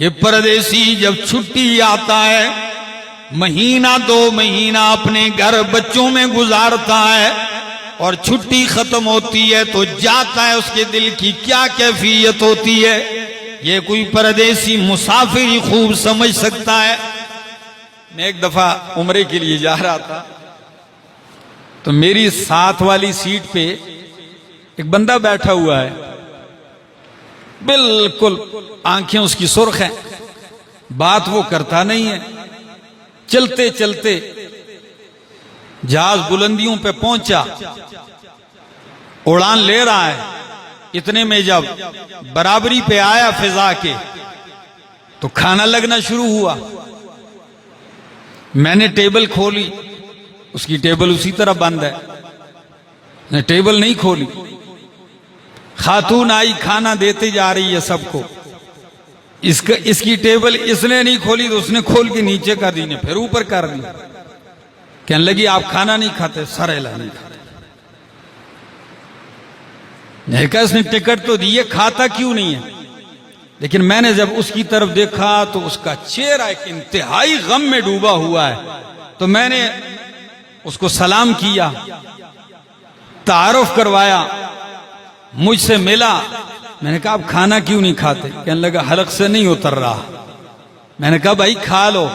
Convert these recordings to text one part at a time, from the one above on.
کہ پردیسی جب چھٹی آتا ہے مہینہ دو مہینہ اپنے گھر بچوں میں گزارتا ہے اور چھٹی ختم ہوتی ہے تو جاتا ہے، اس کے دل کی کیا کیفیت ہوتی ہے یہ کوئی پردیسی مسافر ہی خوب سمجھ سکتا ہے۔ میں ایک دفعہ عمرے کے لیے جا رہا تھا تو میری ساتھ والی سیٹ پہ ایک بندہ بیٹھا ہوا ہے، بالکل آنکھیں اس کی سرخ ہیں، بات وہ کرتا نہیں ہے۔ چلتے چلتے جہاز بلندیوں پہ پہنچا، اڑان لے رہا ہے، اتنے میں جب برابری پہ آیا فضا کے تو کھانا لگنا شروع ہوا۔ میں نے ٹیبل کھولی، اس کی ٹیبل اسی طرح بند ہے، میں ٹیبل نہیں کھولی۔ خاتون آئی کھانا دیتے جا رہی ہے سب کو، اس کی ٹیبل اس نے نہیں کھولی تو اس نے کھول کے نیچے کر دی، نے پھر اوپر کر دی، کہنے لگی آپ کھانا نہیں کھاتے، سر ہلا نہیں کھاتے۔ میں کہا اس نے ٹکٹ تو دی ہے، کھاتا کیوں نہیں ہے؟ لیکن میں نے جب اس کی طرف دیکھا تو اس کا چہرہ ایک انتہائی غم میں ڈوبا ہوا ہے، تو میں نے اس کو سلام کیا، تعارف کروایا، مجھ سے ملا۔ میں نے کہا آپ کھانا کیوں نہیں کھاتے؟ کہنے لگا حلق سے نہیں اتر رہا۔ میں نے کہا بھائی کھا لو۔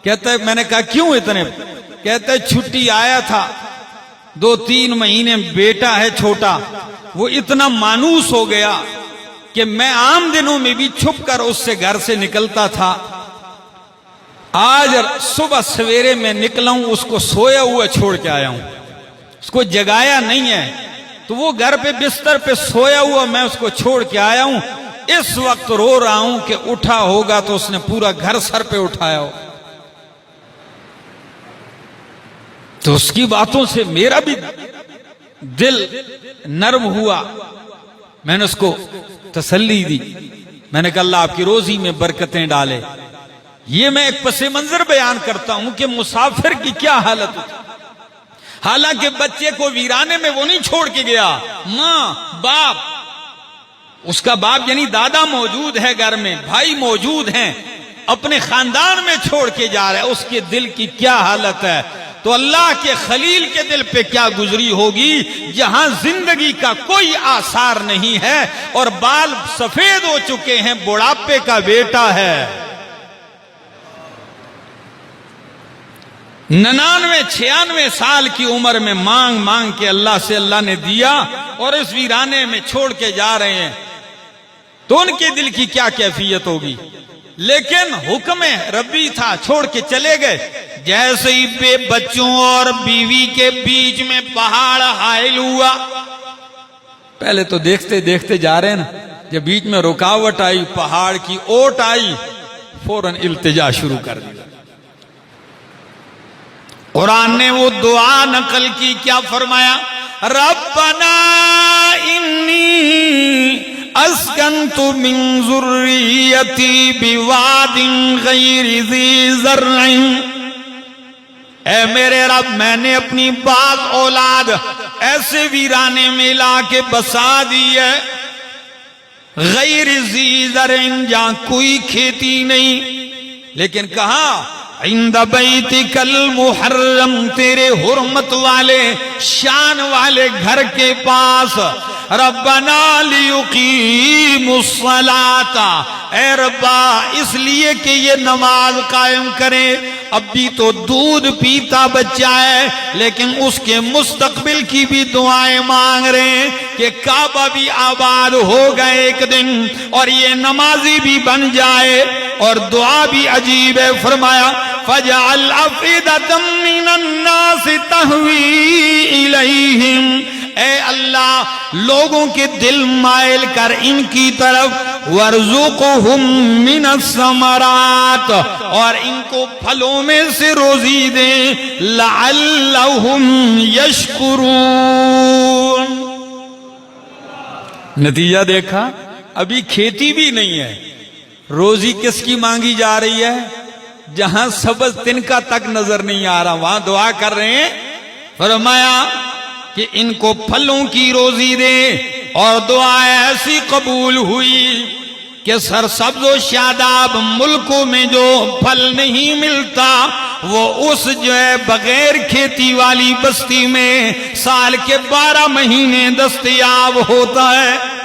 کہتا ہے میں نے کہا کیوں اتنے؟ کہتا ہے چھٹی آیا تھا 2-3 مہینے، بیٹا ہے چھوٹا، وہ اتنا مانوس ہو گیا کہ میں عام دنوں میں بھی چھپ کر اس سے گھر سے نکلتا تھا، آج صبح سویرے میں نکلا ہوں اس کو سویا ہوا چھوڑ کے آیا ہوں، اس کو جگایا نہیں ہے، تو وہ گھر پہ بستر پہ سویا ہوا میں اس کو چھوڑ کے آیا ہوں، اس وقت رو رہا ہوں کہ اٹھا ہوگا تو اس نے پورا گھر سر پہ اٹھایا ہو۔ تو اس کی باتوں سے میرا بھی دل نرم ہوا، میں نے اس کو تسلی دی، میں نے کہا اللہ آپ کی روزی میں برکتیں ڈالے۔ یہ میں ایک پس منظر بیان کرتا ہوں کہ مسافر کی کیا حالت ہوتی، حالانکہ بچے کو ویرانے میں وہ نہیں چھوڑ کے گیا، ماں باپ، اس کا باپ یعنی دادا موجود ہے گھر میں، بھائی موجود ہیں، اپنے خاندان میں چھوڑ کے جا رہا ہے، اس کے دل کی کیا حالت ہے؟ تو اللہ کے خلیل کے دل پہ کیا گزری ہوگی جہاں زندگی کا کوئی آثار نہیں ہے اور بال سفید ہو چکے ہیں، بڑھاپے کا بیٹا ہے، 99-96 سال کی عمر میں مانگ مانگ کے اللہ سے اللہ نے دیا اور اس ویرانے میں چھوڑ کے جا رہے ہیں، تو ان کے دل کی کیا کیفیت ہوگی؟ لیکن حکم ربی تھا، چھوڑ کے چلے گئے۔ جیسے ہی بے بچوں اور بیوی کے بیچ میں پہاڑ حائل ہوا، پہلے تو دیکھتے دیکھتے جا رہے ہیں نا، جب بیچ میں رکاوٹ آئی، پہاڑ کی اوٹ آئی، فوراً التجا شروع کر دی۔ قرآن نے وہ دعا نقل کی، کیا فرمایا؟ ربنا انی اسکنت من ذریتی بواد غیر ذی زرع، اے میرے رب میں نے اپنی بعض اولاد ایسے ویرانے میں لا کے بسا دی ہے، غیر ذی زرع جہاں کوئی کھیتی نہیں، لیکن کہاں عند بیتک المحرم، تیرے حرمت والے شان والے گھر کے پاس، ربنا لیقیموا الصلاۃ، اے ربا اس لیے کہ یہ نماز قائم کریں۔ اب بھی تو دودھ پیتا بچہ ہے لیکن اس کے مستقبل کی بھی دعائیں مانگ رہے ہیں کہ کعبہ بھی آباد ہوگا ایک دن اور یہ نمازی بھی بن جائے، اور دعا بھی عجیب ہے، فرمایا فَجَعَلْ أَفْئِدَةً مِّنَ النَّاسِ تَهْوِي إِلَيْهِمْ، اے اللہ لوگوں کے دل مائل کر ان کی طرف، وَارْزُقْهُمْ مِنَ الثَّمَرَاتِ، اور ان کو پھلوں میں سے روزی دیں، لَعَلَّهُمْ يَشْكُرُونَ۔ نتیجہ دیکھا، ابھی کھیتی بھی نہیں ہے، روزی کس کی مانگی جا رہی ہے؟ جہاں سبز تنکا تک نظر نہیں آ رہا وہاں دعا کر رہے ہیں۔ فرمایا کہ ان کو پھلوں کی روزی دے، اور دعا ایسی قبول ہوئی کہ سرسبز و شاداب ملکوں میں جو پھل نہیں ملتا وہ اس جو ہے بغیر کھیتی والی بستی میں سال کے 12 مہینے دستیاب ہوتا ہے.